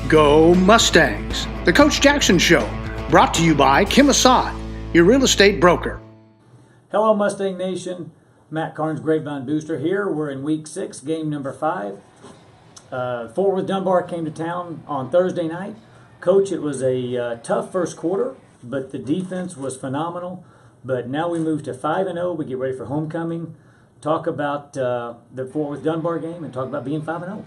Go Mustangs! The Coach Jackson Show, brought to you by Kim Assad, your real estate broker. Hello, Mustang Nation. Matt Carnes, Grapevine Booster here. We're in Week 6, game number 5. Fort Worth Dunbar came to town on Thursday night. Coach, it was a tough first quarter, but the defense was phenomenal. But now we move to 5-0. We get ready for homecoming. Talk about the Fort Worth Dunbar game and talk about being 5-0.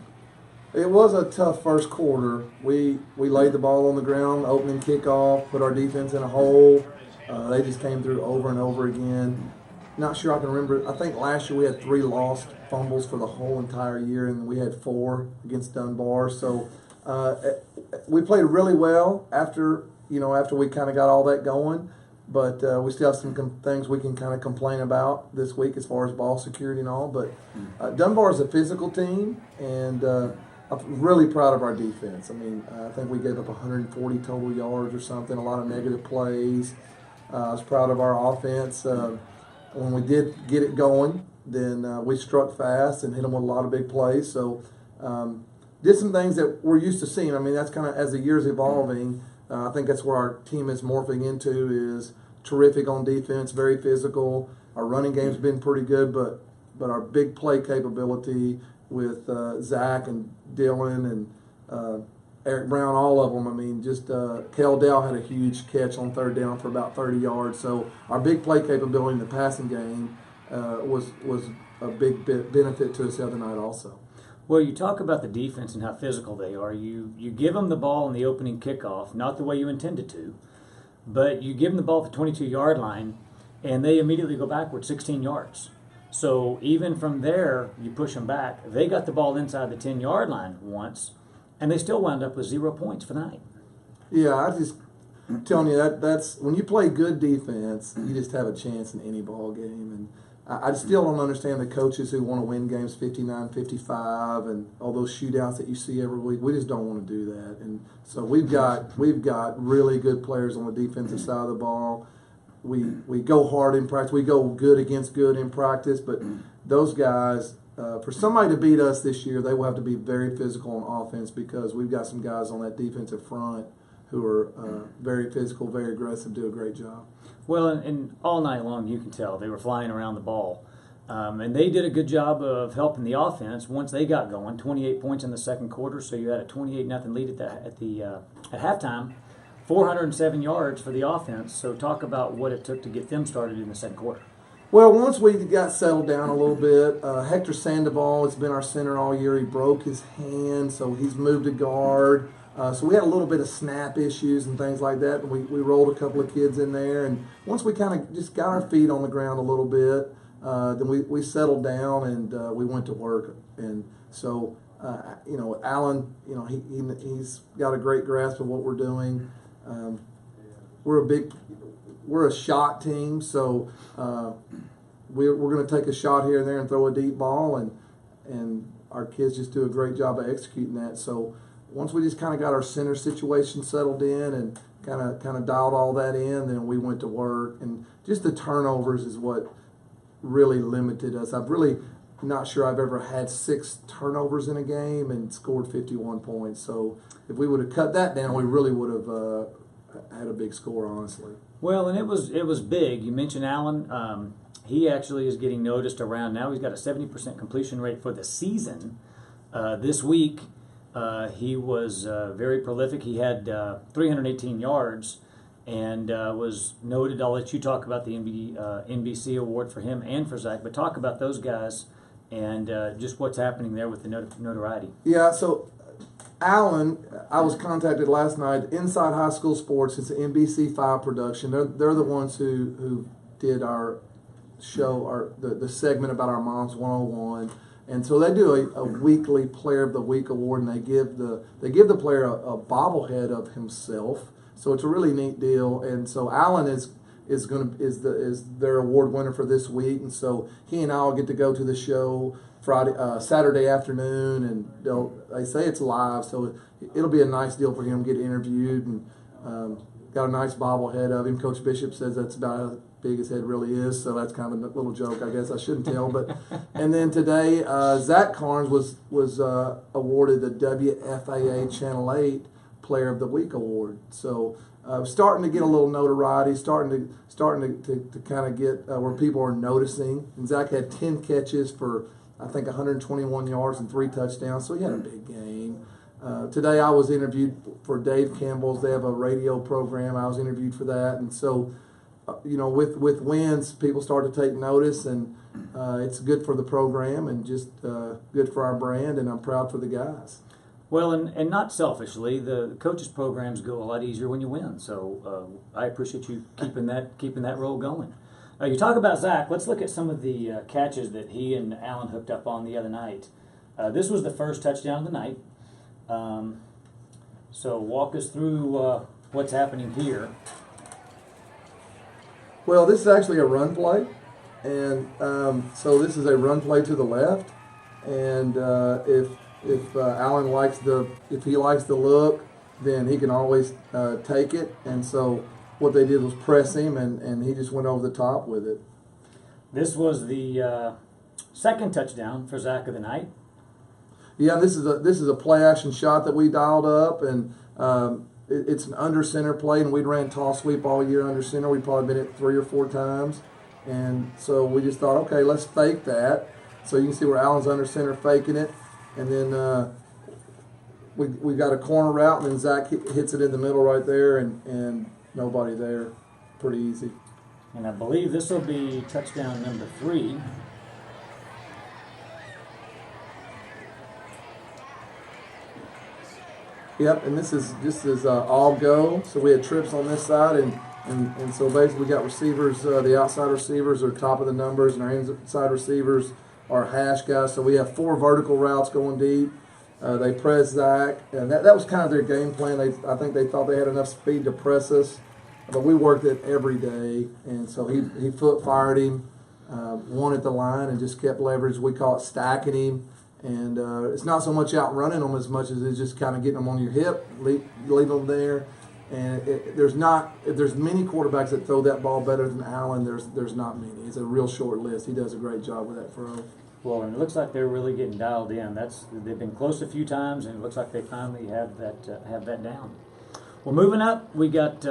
It was a tough first quarter. We laid the ball on the ground, opening kickoff, put our defense in a hole. They just came through over and over again. Not sure I can remember. I think last year we had 3 lost fumbles for the whole entire year, and we had 4 against Dunbar. So we played really well after we kind of got all that going. But we still have some things we can kind of complain about this week as far as ball security and all. But Dunbar is a physical team, and I'm really proud of our defense. I mean, I think we gave up 140 total yards or something, a lot of negative plays. I was proud of our offense. When we did get it going, then we struck fast and hit them with a lot of big plays. So did some things that we're used to seeing. I mean, that's kind of as the year's evolving. I think that's where our team is morphing into, is terrific on defense, very physical. Our running game's been pretty good, but our big play capability with Zach and Dylan and Eric Brown, all of them. I mean, just Kel Dell had a huge catch on third down for about 30 yards. So our big play capability in the passing game was a big benefit to us the other night also. Well, you talk about the defense and how physical they are. You give them the ball in the opening kickoff, not the way you intended to, but you give them the ball at the 22-yard line, and they immediately go backward 16 yards. So even from there, you push them back. They got the ball inside the 10-yard line once, and they still wound up with 0 points for the night. Yeah, I'm telling you, that's when you play good defense, you just have a chance in any ball game. And I still don't understand the coaches who want to win games 59-55 and all those shootouts that you see every week. We just don't want to do that. And so we've got really good players on the defensive side of the ball. We go hard in practice. We go good against good in practice. But those guys, for somebody to beat us this year, they will have to be very physical on offense, because we've got some guys on that defensive front who are very physical, very aggressive, do a great job. Well, and all night long you can tell they were flying around the ball. And they did a good job of helping the offense once they got going. 28 points in the second quarter, so you had a 28-0 lead at halftime. 407 yards for the offense. So talk about what it took to get them started in the second quarter. Well, once we got settled down a little bit, Hector Sandoval has been our center all year. He broke his hand, so he's moved to guard. So we had a little bit of snap issues and things like that. And we rolled a couple of kids in there. And once we kind of just got our feet on the ground a little bit, then we settled down and we went to work. And so, Alan, he's got a great grasp of what we're doing. We're a shot team, so we're going to take a shot here and there and throw a deep ball, and our kids just do a great job of executing that. So once we just kind of got our center situation settled in and kind of dialed all that in, then we went to work. And just the turnovers is what really limited us. I'm really not sure I've ever had 6 turnovers in a game and scored 51 points. So if we would have cut that down, we really would have had a big score, honestly. Well, and it was big. You mentioned Allen. He actually is getting noticed around now. He's got a 70% completion rate for the season. This week, he was very prolific. He had 318 yards and was noted. I'll let you talk about the NBC award for him and for Zach, but talk about those guys and just what's happening there with the notoriety. Yeah, so Alan, I was contacted last night. Inside High School Sports, it's an NBC5 production. They're the ones who did our show, the segment about our Moms 101. And so they do a weekly Player of the Week award, and they give the player a bobblehead of himself. So it's a really neat deal. And so Alan is their award winner for this week, and so he and I will get to go to the show Saturday afternoon, and they say it's live, so it'll be a nice deal for him to get interviewed, and got a nice bobblehead of him. Coach Bishop says that's about as big as head really is, so that's kind of a little joke, I guess I shouldn't tell. But and then today, Zach Carnes was awarded the WFAA Channel 8 Player of the Week award. So starting to get a little notoriety, starting to kind of get where people are noticing. And Zach had 10 catches for I think 121 yards and 3 touchdowns, so he had a big game. Today I was interviewed for Dave Campbell's. They have a radio program. I was interviewed for that, and so with wins, people start to take notice, and it's good for the program and just good for our brand. And I'm proud for the guys. Well, and not selfishly, the coaches programs go a lot easier when you win. So I appreciate you keeping that role going. You talk about Zach. Let's look at some of the catches that he and Allen hooked up on the other night. This was the first touchdown of the night. So walk us through what's happening here. Well, this is actually a run play, and so this is a run play to the left. And if Allen likes the look, then he can always take it. And so what they did was press him, and he just went over the top with it. This was the second touchdown for Zach of the night. Yeah, this is a play action shot that we dialed up, and it's an under center play, and we'd ran toss sweep all year under center. We'd probably been it 3 or 4 times, and so we just thought, okay, let's fake that. So you can see where Allen's under center faking it, and then we got a corner route, and then Zach hits it in the middle right there, and nobody there. Pretty easy. And I believe this will be touchdown number 3. Yep, and this is all go. So we had trips on this side, and so basically we got receivers. The outside receivers are top of the numbers, and our inside receivers are hash guys. So we have 4 vertical routes going deep. They press Zach, and that was kind of their game plan. I think they thought they had enough speed to press us, but we worked it every day, and so he foot fired him, one at the line, and just kept leverage. We call it stacking him. And it's not so much out running them as much as it's just kind of getting them on your hip, leave them there. And if there's many quarterbacks that throw that ball better than Allen, there's not many. It's a real short list. He does a great job with that throw. Well, and it looks like they're really getting dialed in. They've been close a few times, and it looks like they finally have that down. Well, moving up, we got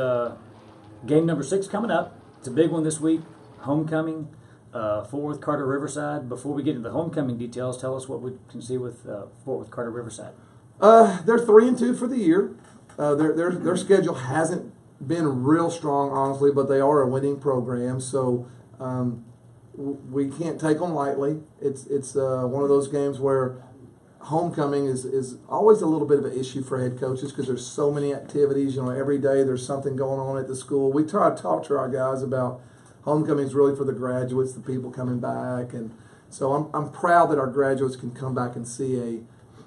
game number 6 coming up. It's a big one this week. Homecoming. Fort Worth Carter Riverside. Before we get into the homecoming details, tell us what we can see with Fort Worth Carter Riverside. They're 3-2 for the year. Their schedule hasn't been real strong, honestly, but they are a winning program, so we can't take them lightly. It's one of those games where homecoming is always a little bit of an issue for head coaches because there's so many activities. Every day there's something going on at the school. We try to talk to our guys about homecoming is really for the graduates, the people coming back, and so I'm proud that our graduates can come back and see a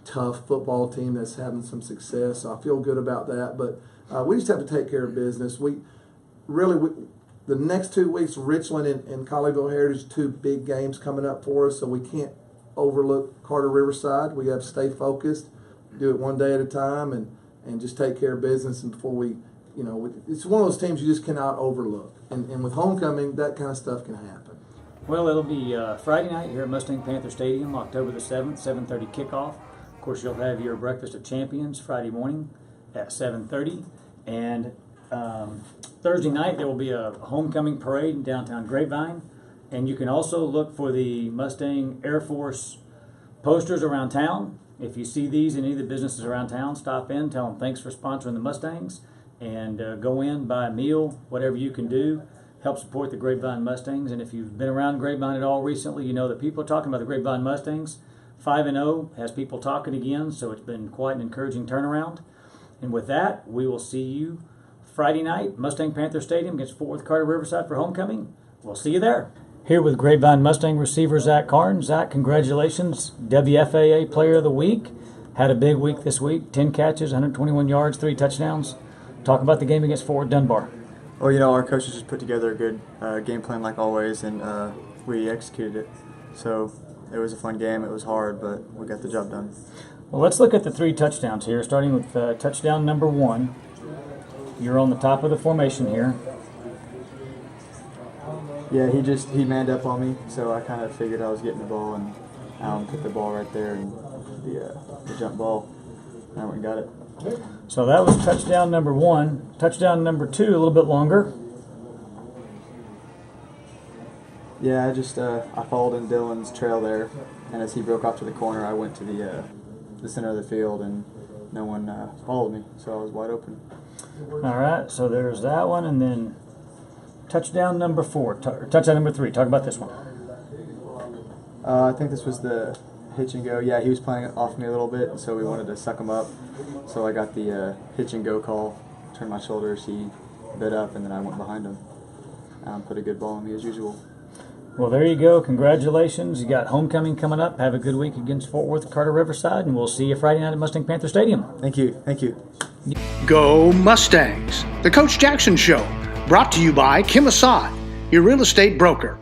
tough football team that's having some success. So I feel good about that, but we just have to take care of business. We the next 2 weeks, Richland and Colleyville Heritage, 2 big games coming up for us, so we can't overlook Carter Riverside. We have to stay focused, do it one day at a time, and just take care of business. And before we it's one of those teams you just cannot overlook. And with homecoming, that kind of stuff can happen. Well, it'll be Friday night here at Mustang Panther Stadium, October the 7th, 7:30 kickoff. Of course, you'll have your Breakfast of Champions Friday morning at 7:30. And Thursday night, there will be a homecoming parade in downtown Grapevine. And you can also look for the Mustang Air Force posters around town. If you see these in any of the businesses around town, stop in, tell them thanks for sponsoring the Mustangs. And go in, buy a meal, whatever you can do, help support the Grapevine Mustangs. And if you've been around Grapevine at all recently, you know that people are talking about the Grapevine Mustangs. 5-0 has people talking again, so it's been quite an encouraging turnaround. And with that, we will see you Friday night, Mustang Panther Stadium against Fort Worth Carter Riverside for homecoming. We'll see you there. Here with Grapevine Mustang receiver Zach Carnes. Zach, congratulations, WFAA Player of the Week. Had a big week this week, 10 catches, 121 yards, 3 touchdowns. Talk about the game against Fort Worth Dunbar. Well, our coaches just put together a good game plan like always, and we executed it. So it was a fun game. It was hard, but we got the job done. Well, let's look at the 3 touchdowns here, starting with touchdown number 1. You're on the top of the formation here. Yeah, he manned up on me, so I kind of figured I was getting the ball, and Alan put the ball right there, and the jump ball, and I went and got it. So that was touchdown number 1. Touchdown number 2, a little bit longer. Yeah, I followed in Dylan's trail there, and as he broke off to the corner, I went to the center of the field, and no one followed me, so I was wide open. All right, so there's that one, and then touchdown number 4, touchdown number 3. Talk about this one. I think this was the hitch and go. Yeah, he was playing off me a little bit, so we wanted to suck him up. So I got the hitch and go call, turned my shoulders, he bit up, and then I went behind him. Put a good ball on me as usual. Well, there you go. Congratulations. You got homecoming coming up. Have a good week against Fort Worth, Carter Riverside, and we'll see you Friday night at Mustang Panther Stadium. Thank you. Thank you. Go Mustangs! The Coach Jackson Show, brought to you by Kim Assad, your real estate broker.